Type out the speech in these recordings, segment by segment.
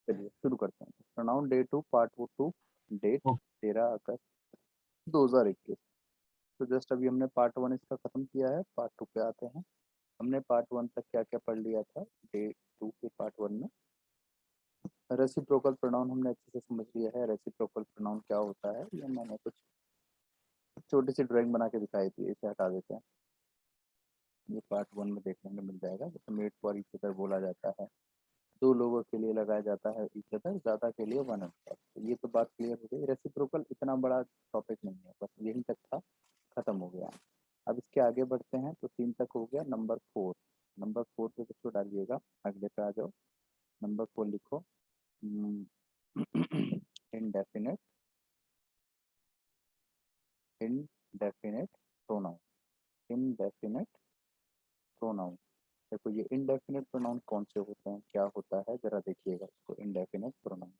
चलिए शुरू करते हैं। Pronoun day two part 2, date 13 अगस्त 2021। तो जस्ट अभी हमने पार्ट 1 इसका खत्म किया है, पार्ट 2 पे आते हैं। हमने पार्ट 1 तक क्या क्या पढ़ लिया था डे 2 के पार्ट 1 में। रेसिप्रोकल प्रोनाउन हमने अच्छे से समझ लिया है। रेसिप्रोकल प्रोनाउन क्या होता है ये मैंने कुछ छोटी सी ड्राइंग बना के दिखाई थी, इसे हटा देते हैं। ये पार्ट 1 में देखने में मिल जाएगा। जैसे मेड फॉर ईच अदर बोला जाता है, 2 लोगों के लिए लगाया जाता है ईच अदर, ज़्यादा के लिए वन अनदर। तो ये तो बात क्लियर हो गई। रेसिप्रोकल इतना बड़ा टॉपिक नहीं है, बस यही तक था, खत्म हो गया। अब इसके आगे बढ़ते हैं। तो 3 तक हो गया। नंबर 4, नंबर 4 पे कुछ डालिएगा, अगले पे आ जाओ। नंबर 4 लिखो indefinite, indefinite pronoun, indefinite pronoun. देखो ये इनडेफिनेट प्रोनाउन कौन से होते हैं, क्या होता है, जरा देखिएगा इसको। इनडेफिनेट प्रोनाउन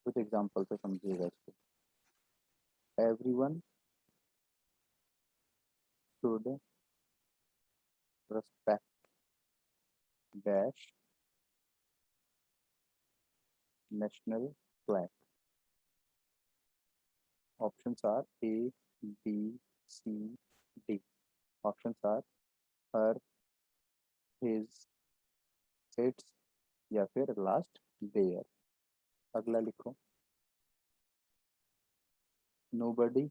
कुछ एग्जांपल से समझिएगा इसको। Everyone should respect dash national flag. Options are A, B, C, D. Options are her, his, its या फिर लास्ट their। अगला लिखो nobody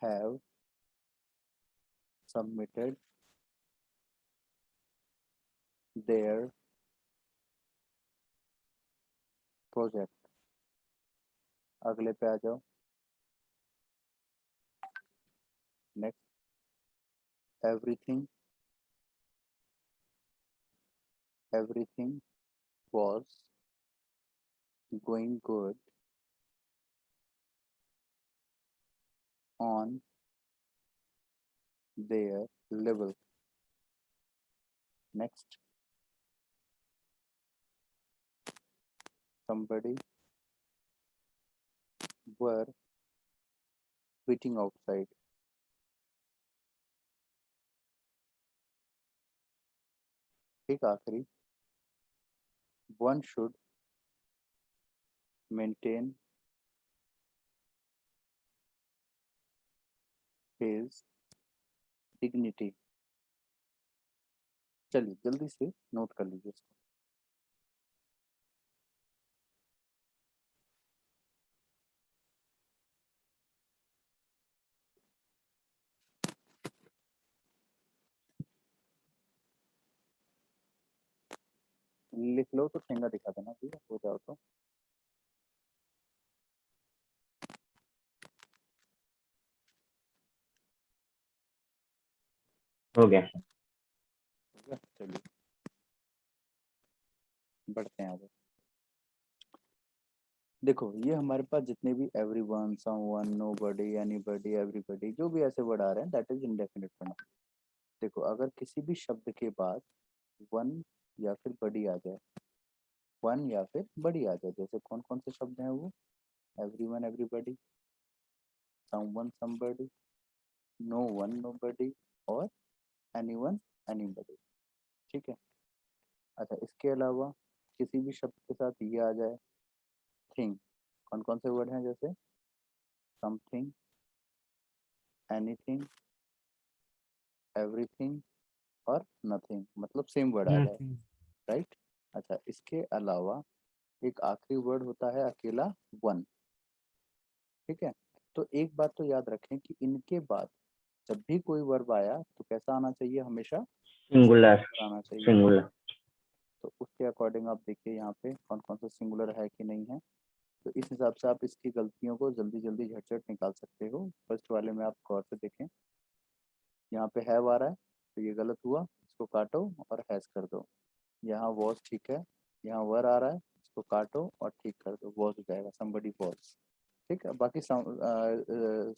have submitted their project। अगले पे आ जाओ। Next everything, everything was going good on their level। Next somebody were waiting outside। एक आखिरी one should maintain his dignity। चलिए जल्दी से नोट कर लीजिए इसको। लिख लो तो ठेंगा दिखा देना, ठीक है, हो जाओ तो। हो गया। चलिए बढ़ते हैं आगे। देखो ये हमारे पास जितने भी everyone, someone, nobody, anybody, everybody, जो भी ऐसे वर्ड आ रहे हैं, दैट इज इंडेफिनिट प्रोनाउन। देखो अगर किसी भी शब्द के बाद वन या फिर बडी आ जाए, वन या फिर बडी आ जाए, जैसे कौन कौन से शब्द हैं वो, everyone everybody, someone somebody, no one nobody, और एनीवन एनीबडी। ठीक है। अच्छा इसके अलावा किसी भी शब्द के साथ ये आ जाए, थिंग, कौन कौन से वर्ड हैं, जैसे समथिंग, एनीथिंग, एवरीथिंग और नथिंग, मतलब सेम वर्ड आ जाए, राइट। अच्छा इसके अलावा एक आखिरी वर्ड होता है अकेला, वन। ठीक है। तो एक बात तो याद रखें कि इनके बाद जब भी कोई वर्ब आया तो कैसा आना चाहिए, हमेशा सिंगुलर, आना चाहिए। सिंगुलर। तो उसके अकॉर्डिंग आप देखिए यहाँ पे कौन कौन सा सिंगुलर है कि नहीं है। तो इस हिसाब से आप इसकी गलतियों को जल्दी जल्दी झटझट निकाल सकते हो। फर्स्ट वाले में आप गौर से देखें, यहाँ पे हैव आ रहा है तो ये गलत हुआ, इसको काटो और हैज कर दो। यहाँ वॉज ठीक है, यहाँ वर आ रहा है, इसको काटो और ठीक कर दो, वॉज हो जाएगा, समबडी वॉज। ठीक है। बाकी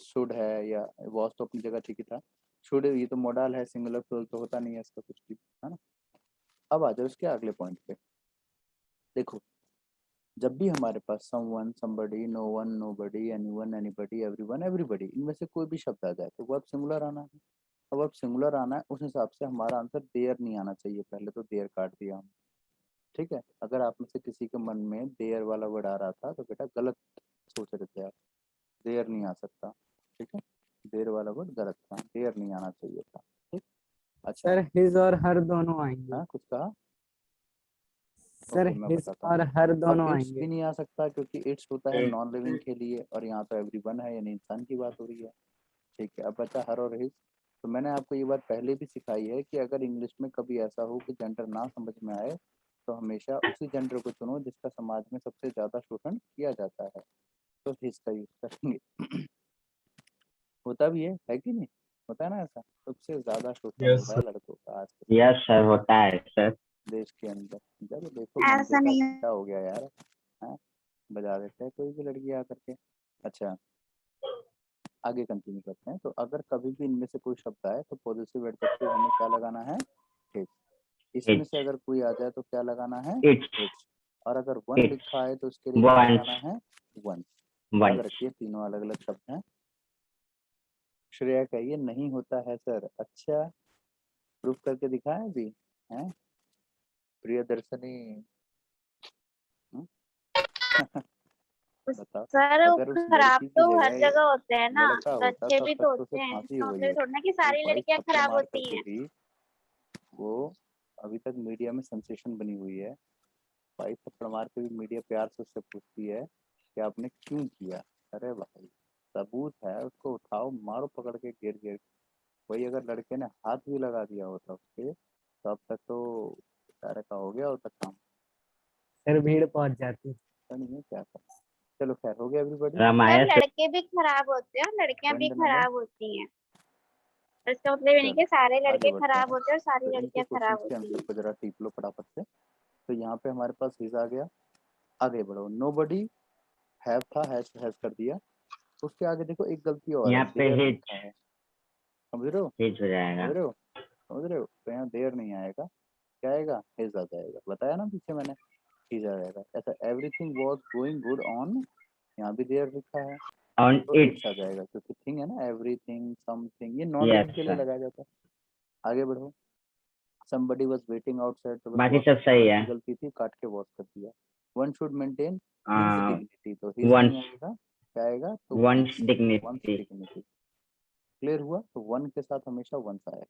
शुड है या वॉज तो अपनी जगह ठीक ही था। शुड ये तो मॉडल है, सिंगुलर प्लूरल तो होता नहीं है इसका कुछ भी, है ना। अब आ जाओ इसके अगले पॉइंट पे। देखो जब भी हमारे पास someone, somebody, no one, nobody, anyone, anybody, everyone, everybody, इनमें से कोई भी शब्द आ जाए तो वर्ब सिंगुलर आना है। अब वर्ब सिंगुलर आना है, उस हिसाब से हमारा आंसर देयर नहीं आना चाहिए। पहले तो देयर काट दिया हम, ठीक है, अगर आप में से किसी के मन में देयर वाला वर्ड आ रहा था तो बेटा गलत सोच रहे थे आप, देयर नहीं आ सकता, ठीक है, देयर वाला वर्ड गलत था, देयर नहीं आना चाहिए था, ठीक। अच्छा सर हिज और हर दोनों आएंगे। हाँ, कुछ कहा? सर ओके, मैं हिज बताता हूँ। और हर अब दोनों इट्स भी आएंगे। नहीं आ सकता क्योंकि इट्स होता है नॉन लिविंग के लिए, और यहाँ तो एवरीवन है, यानी इंसान की बात हो रही है, ठीक है। अब बचा हर और हिज। तो मैंने आपको ये बात पहले भी सिखाई है कि अगर इंग्लिश में कभी ऐसा हो कि जेंडर ना समझ में आए तो हमेशा उसी जेंडर को चुनो जिसका समाज में सबसे ज़्यादा शोषण किया जाता है, तो हिज का यूज करेंगे। होता भी है कि नहीं? होता है ना ऐसा, सबसे ज़्यादा शोषण यस हो रहा सर। है लड़कों का आज के यस सर, होता है सर। देश के अंदर। जब देखो ऐसा मंदिर का नहीं है। घंटा हो गया यार, हाँ, बजा देते हैं कोई भी लड़की आकर के। अच्छा, आगे कंटिन्यू करते हैं। तो अगर कभी भी इनमें से कोई शब्द आए तो पॉजिटिव एडजेक्टिव हमें क्या लगाना है? हिज। इसमें से अगर कोई आ जाए तो क्या लगाना है? It's his. और अगर वन इट्स लिखा है तो उसके लिए क्या वंस लगाना है? वन। याद वंस। रखिए तीनों अलग अलग शब्द हैं। श्रेया कहिए नहीं होता है सर। अच्छा, प्रूफ करके दिखाएं अभी हैं प्रियदर्शनी? हम्म? बताओ, सर वो अगर उस खराब लड़की की तो हर जगह जगह होते हैं ना, लड़का तो होता अच्छे तब भी तक तो तो उसे होते हैं, फांसी इसका हो गई मतलब थोड़ा होती। ना कि वो सारी 22 लड़कियां थप्पड़ खराब मार होती करके हैं। भी वो अभी तक मीडिया में सेंसेशन बनी हुई है। 22 थप्पड़ मार के भी मीडिया प्यार से उससे पूछती है कि आपने क्यों किया। अरे भाई, सबूत है, उसको उठाओ मारो पकड़ के गिर गिर। वही अगर लड़के ने हाथ भी लगा दिया होता उसके तो अब तक तो बेचारे का हो गया होता काम। सर भीड़ पहुंच जाती। पता नहीं है क्या करना। चलो खैर, हो गया एवरीबॉडी। सर रामायण। लड़के भी खराब होते हैं और लड़कियां भी ट्रेंड नंबर। खराब होती हैं। और इसका मतलब ये नहीं चलो कि सारे आगे लड़के बढ़ते खराब हैं। होते हैं और तो सारी इनके लड़कियां क्वेश्चंस खराब के होती आंसर हैं। को जरा टीप लो फटाफट से। तो यहाँ पे हमारे पास हिज आ गया। आगे बढ़ो। नोबडी हैव था, हैज कर दिया। उसके आगे देखो एक गलती और है, यहाँ पे देयर हिज लिखा है। समझ रहे हो? हिज हो जाएगा। समझ रहे हो? समझ रहे हो? तो यहाँ देयर नहीं आएगा, क्या आएगा? हिज आ जाएगा। बताया ना पीछे मैंने, हिज आ जाएगा। ऐसा everything was going good on, यहाँ भी देयर लिखा है ऑन तो इट्स इट्स। आ जाएगा, क्योंकि थिंग है ना, एवरीथिंग समथिंग, ये नॉन लिविंग यस के लिए सर, लगाया जाता है। आगे बढ़ो। somebody was waiting outside, तो बस बाकी वॉश सब सही है। की गलती थी, काट के वॉश कर दिया। One should maintain his dignity, तो हिज वंस नहीं आएगा, क्या आएगा? तो one's one's dignity. Dignity. Clear हुआ? तो वन के साथ हमेशा वंस आएगा।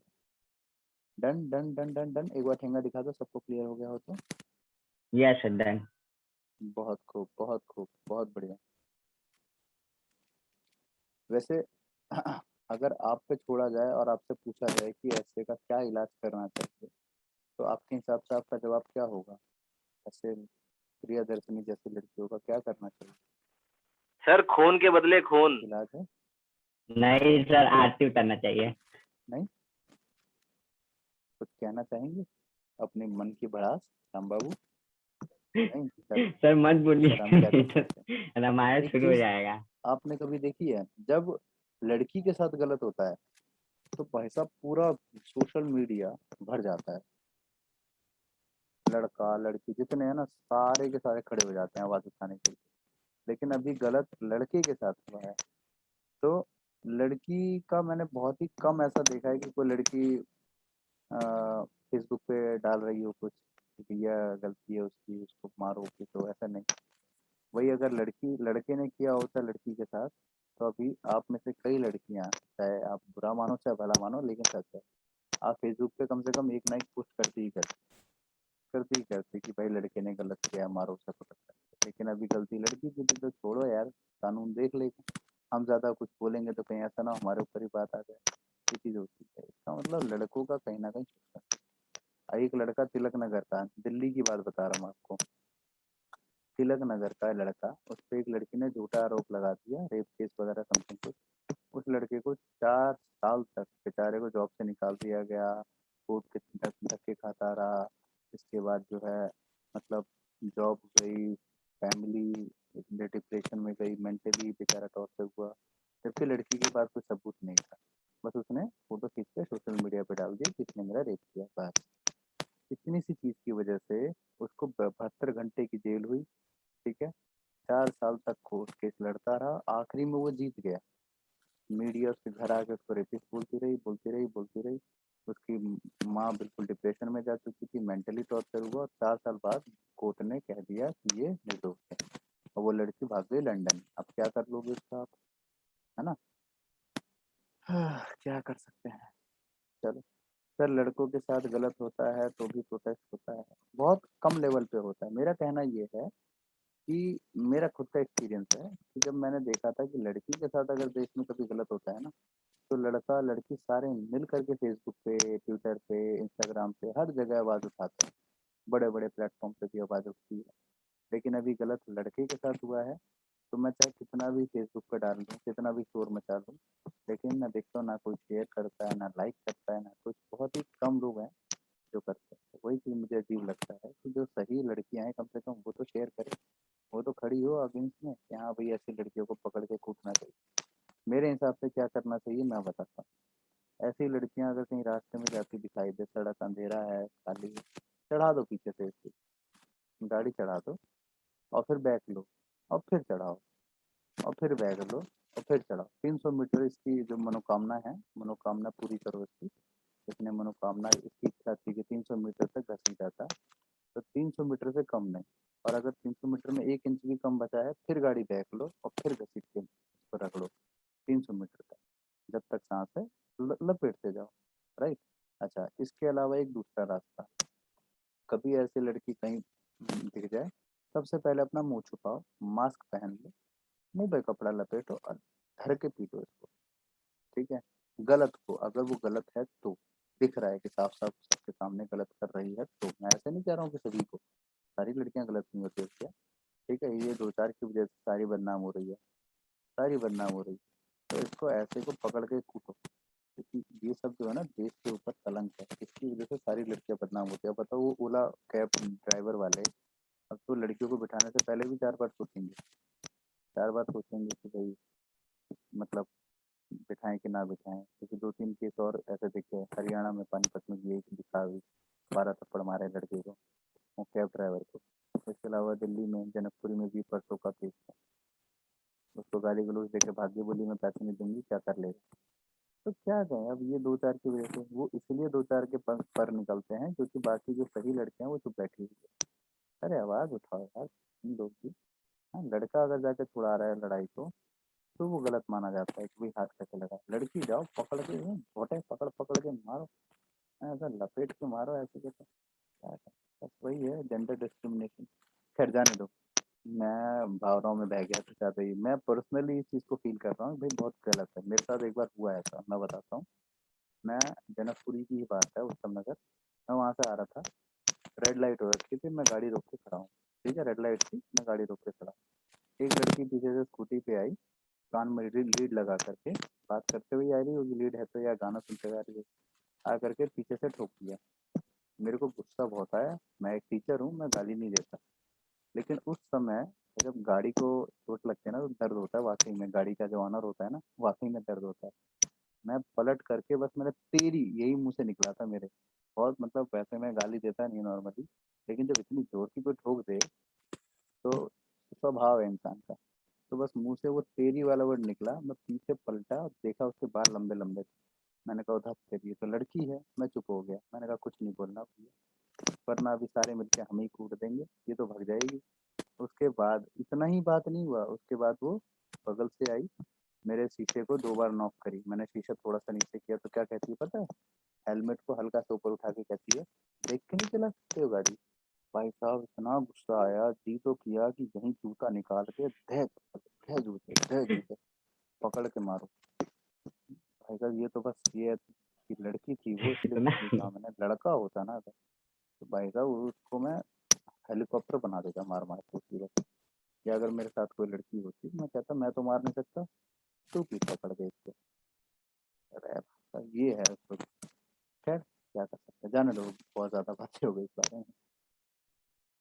Done done done done done. एक बार ठेंगा दिखा दो, सबको क्लियर हो गया हो तो। Yes sir, done. बहुत खूब, बहुत खूब, बहुत बढ़िया। वैसे अगर आप पे छोड़ा जाए और आपसे पूछा जाए कि ऐसे का क्या इलाज करना चाहिए तो आपके हिसाब से आपका जवाब क्या होगा? ऐसे प्रियदर्शनी जैसी लड़कियों का क्या करना चाहिए? सर खून के बदले खून। इलाज है? नहीं सर, आरती उतारना चाहिए। नहीं? कुछ कहना चाहेंगे अपने मन की भड़ास राम बाबू? नहीं? चलो, सर मत बोलिए, फिर हम क्या कर नहीं सकते हैं? तो रामायण एक शुरू हो चीज जाएगा। आपने कभी देखी है, जब लड़की के साथ गलत होता है तो भाई साहब पूरा सोशल मीडिया भर जाता है। लड़का लड़की जितने हैं ना, सारे के सारे खड़े हो जाते हैं आवाज उठाने के लिए। लेकिन अभी गलत लड़के के साथ हुआ है तो लड़की का मैंने बहुत ही कम ऐसा देखा है कि कोई लड़की फेसबुक पे डाल रही हो कुछ कि भैया गलती है उसकी, उसको मारो कि, तो ऐसा नहीं। वही अगर लड़के ने किया होता लड़की के साथ तो अभी आप में से कई लड़कियां, चाहे आप बुरा मानो चाहे भला मानो, लेकिन सच है, आप फेसबुक पे कम से कम एक ना एक पोस्ट करती कि भाई लड़के ने गलत किया, मारो उसे, पकड़ कर। लेकिन अभी गलती लड़की की थी तो छोड़ो यार, कानून देख लेगा। हम ज्यादा कुछ बोलेंगे तो कहीं ऐसा ना हमारे ऊपर ही बात आ जाए, ये चीज होती है। इसका मतलब लड़कों का कहीं ना कहीं शोषण। एक लड़का तिलक नगर का, दिल्ली की बात बता रहा हूँ आपको, तिलक नगर का लड़का, उस पर एक लड़की ने झूठा आरोप लगा दिया, रेप केस वगैरह समथिंग कुछ। उस लड़के को 4 साल तक बेचारे को जॉब से निकाल दिया गया, कोर्ट के धक्के खाता रहा। इसके बाद जो है मतलब जॉब गई, फैमिली डिप्रेशन में गई, मेंटली बेचारा टॉर्चर हुआ, जबकि लड़की के पास कोई सबूत नहीं था। बस उसने फोटो खींच के सोशल मीडिया पे डाल दिया कि इसने मेरा रेप किया। बस इतनी सी चीज की वजह से उसको 72 घंटे की जेल हुई, ठीक है। 4 साल तक कोर्ट केस लड़ता रहा, आखिरी में वो जीत गया। मीडिया उसके घर आके उसको रेपिस्ट बोलती रही, बोलती रही, बोलती रही। उसकी माँ बिल्कुल डिप्रेशन में जा चुकी थी, मेंटली टॉर्चर हुआ और 4 साल बाद कोर्ट ने कह दिया कि ये निर्दोष है और वो लड़की भाग गई लंदन। अब क्या कर लोगे उसका आप, है ना? क्या कर सकते हैं। चलो सर, लड़कों के साथ गलत होता है तो भी प्रोटेस्ट होता है, बहुत कम लेवल पे होता है। मेरा कहना ये है कि मेरा खुद का एक्सपीरियंस है कि जब मैंने देखा था कि लड़की के साथ अगर देश में कभी गलत होता है ना, तो लड़का लड़की सारे मिल करके फेसबुक पे, ट्विटर पे, इंस्टाग्राम पे हर जगह आवाज़ उठाते हैं, बड़े बड़े प्लेटफॉर्म पे भी आवाज़ उठती है। लेकिन अभी गलत लड़के के साथ हुआ है तो मैं चाहे कितना भी फेसबुक पे डाल दूँ, कितना भी शोर मचा दूँ, लेकिन मैं देखता हूँ ना कोई शेयर करता है, ना लाइक करता है, ना कुछ। बहुत ही कम लोग हैं जो करते हैं। तो वही चीज़ मुझे अजीब लगता है कि जो सही लड़कियां हैं कम से कम वो तो शेयर करें, वो तो खड़ी हो अगेंस्ट में कि हाँ भाई ऐसी लड़कियों को पकड़ के कूटना चाहिए। मेरे हिसाब से क्या करना चाहिए मैं बताता हूँ। ऐसी लड़कियां अगर कहीं रास्ते में जाती दिखाई दे, सड़क अंधेरा है, खाली है, चढ़ा दो पीछे से इसकी, गाड़ी चढ़ा दो और फिर बैक लो और फिर चढ़ाओ और फिर बैग लो और फिर चढ़ाओ। 300 मीटर इसकी जो मनोकामना है, मनोकामना पूरी करो इसकी। इसने मनोकामना, इसकी इच्छा थी कि 300 मीटर तक घसीटा था, तो 300 मीटर से कम नहीं। और अगर 300 मीटर में 1 इंच भी कम बचा है, फिर गाड़ी बैक लो और फिर घसीट के इसको रख लो 300 मीटर तक, जब तक सांस है लपेटते जाओ। राइट। अच्छा, इसके अलावा एक दूसरा रास्ता, कभी ऐसी लड़की कहीं दिख जाए, सबसे पहले अपना मुंह छुपाओ, मास्क पहन लो, मुंह पे कपड़ा लपेटो और धर के पीटो इसको। ठीक है। गलत को, अगर वो गलत है तो दिख रहा है कि साफ साफ सबके सामने गलत कर रही है, तो मैं ऐसे नहीं कह रहा हूँ कि सभी को, सारी लड़कियां गलत नहीं होती क्या। ठीक है, ये 2-4 की वजह से सारी बदनाम हो रही है, सारी बदनाम हो रही है। तो इसको ऐसे को पकड़ के कूटो, क्योंकि ये सब जो है ना देश के ऊपर कलंक है, इसकी वजह से सारी लड़कियां बदनाम होती है। बताओ वो ओला कैब ड्राइवर वाले अब तो लड़कियों को बिठाने से पहले भी 4 बार सोचेंगे, 4 बार सोचेंगे कि भाई मतलब बिठाएं कि ना बिठाएं, क्योंकि 2-3 केस और ऐसे देखे। हरियाणा में पानीपत में भी एक दिखा हुई, 12 थप्पड़ मारे लड़के को, वो कैब ड्राइवर को। इसके अलावा दिल्ली में जनकपुरी में भी परसों का केस था, उसको गाली गलौज देके भाग्य, बोली मैं पैसे नहीं दूंगी, क्या कर लेगा। तो क्या कहें, अब ये 2-4 की वजह से वो इसलिए 2-4 के पर निकलते हैं, क्योंकि बाकी जो सही लड़के हैं वो चुप बैठी हुई है। अरे आवाज उठाओ यार इन लोग की। हाँ, लड़का अगर जाके छुड़ा रहा है लड़ाई को तो वो गलत माना जाता है कि भाई हाथ कैसे लगा। लड़की जाओ पकड़ के, छोटे पकड़ पकड़ के मारो, ऐसा लपेट के मारो ऐसे कैसे, क्या है? बस वही है जेंडर डिस्क्रिमिनेशन। खैर जाने दो, मैं भावनाओं में बह गया था ज़्यादा ही। मैं पर्सनली इस चीज़ को फील कर रहा हूँ भाई बहुत गलत है। मेरे साथ एक बार हुआ ऐसा, मैं बताता हूँ। मैं जनकपुरी की ही बात है, उत्तम नगर, मैं वहाँ से आ रहा था, रेड लाइट हो रखी थी, मैं गाड़ी रोक के खड़ा हूँ। ठीक है, रेड लाइट थी, मैं गाड़ी रोक के खड़ा हूँ। एक लड़की पीछे से स्कूटी पे आई, कान में लीड लगा करके बात करते हुए आ रही होगी, लीड है तो, या गाना सुनते हुए आ रही है, आ करके पीछे से ठोक दिया। मेरे को गुस्सा बहुत आया, मैं एक टीचर हूँ, मैं गाली नहीं देता, लेकिन उस समय जब गाड़ी को चोट लगती है ना तो दर्द होता है वाकई में, गाड़ी का जो ऑनर होता है ना वाकई में दर्द होता है। मैं पलट करके बस मैंने तेरी, यही मुंह से निकला था मेरे। बहुत मतलब वैसे मैं गाली देता नहीं नॉर्मली, लेकिन जब इतनी जोर की कोई ठोक दे तो स्वभाव है इंसान का, तो बस मुंह से वो तेरी वाला वर्ड निकला। मैं पीछे पलटा और देखा उसके बाल लंबे लंबे थे। मैंने कहा उधर तेरी तो लड़की है। मैं चुप हो गया, मैंने कहा कुछ नहीं बोलना भैया, वरना अभी सारे मिलके हम ही कूट देंगे, ये तो भाग जाएगी। उसके बाद इतना ही बात नहीं हुआ, उसके बाद वो बगल से आई, मेरे शीशे को 2 बार नॉक करी। मैंने शीशा थोड़ा सा नीचे किया तो क्या कहती है पता है, हेलमेट को हल्का सा ऊपर उठा के कहती है देख के नहीं चला सकते हो गाड़ी। भाई साहब इतना गुस्सा आया, जी तो किया कि यहीं जूता निकाल के धे धे जूते धे जूते पकड़ के मारो। भाई साहब ये तो बस ये है कि लड़की थी वो इसलिए सुना। कुछ नहीं कहा मैंने, लड़का होता ना तो भाई साहब उसको मैं हेलीकॉप्टर बना देता मार मार के उसी वक्त। या अगर मेरे साथ कोई लड़की होती मैं कहता मैं तो मार नहीं सकता, तू पीछे पकड़ के इसको। अरे भाई ये है उसको। खैर क्या कर सकते हैं, जाने दो, बहुत ज़्यादा बातें हो गई इस बारे में,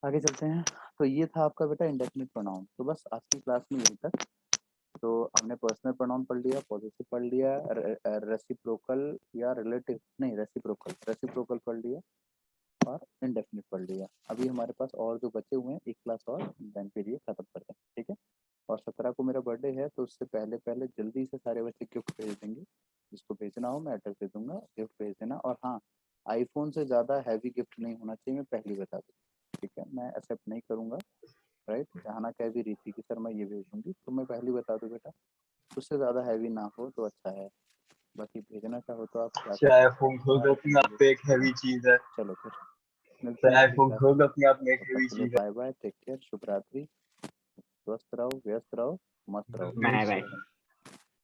आगे चलते हैं। तो ये था आपका बेटा इंडेफिनिट प्रोनाउन। तो बस आज की क्लास में यही तक। तो हमने पर्सनल प्रोनाउन पढ़ लिया, पॉजिटिव पढ़ लिया, रेसिप्रोकल या रिलेटिव नहीं, रेसिप्रोकल पढ़ लिया और इंडेफिनिट पढ़ लिया। अभी हमारे पास और जो बचे हुए हैं एक क्लास और, देन फिर ये खत्म करते हैं। ठीक है। और 17 को मेरा बर्थडे है, तो उससे पहले पहले जल्दी से सारे बच्चे गिफ्ट भेज देंगे जिसको भेजना हो मैं एड्रेस दे दूंगा, गिफ्ट भेज देना। और हाँ, आईफोन से ज़्यादा हैवी गिफ्ट नहीं होना चाहिए, मैं पहले बता दूँ, ठीक है? मैं एक्सेप्ट नहीं करूँगा, राइट? जहाना कह भी रही थी कि सर मैं ये भेज दूँगी, तो मैं पहले बता दूँ बेटा, उससे ज़्यादा हैवी ना हो तो अच्छा है। बाकी भेजना चाहो तो आप क्या सर आईफोन खुद अपने आप पे एक हैवी चीज है। चलो फिर मिलते सर हैं अगली आईफोन क्लास खुद में। अपने आप में एक तब हैवी तक के लिए चीज है। बाय बाय, टेक केयर, शुभ रात्रि, स्वस्थ रहो, व्यस्त रहो, मस्त रहो। Bye bye.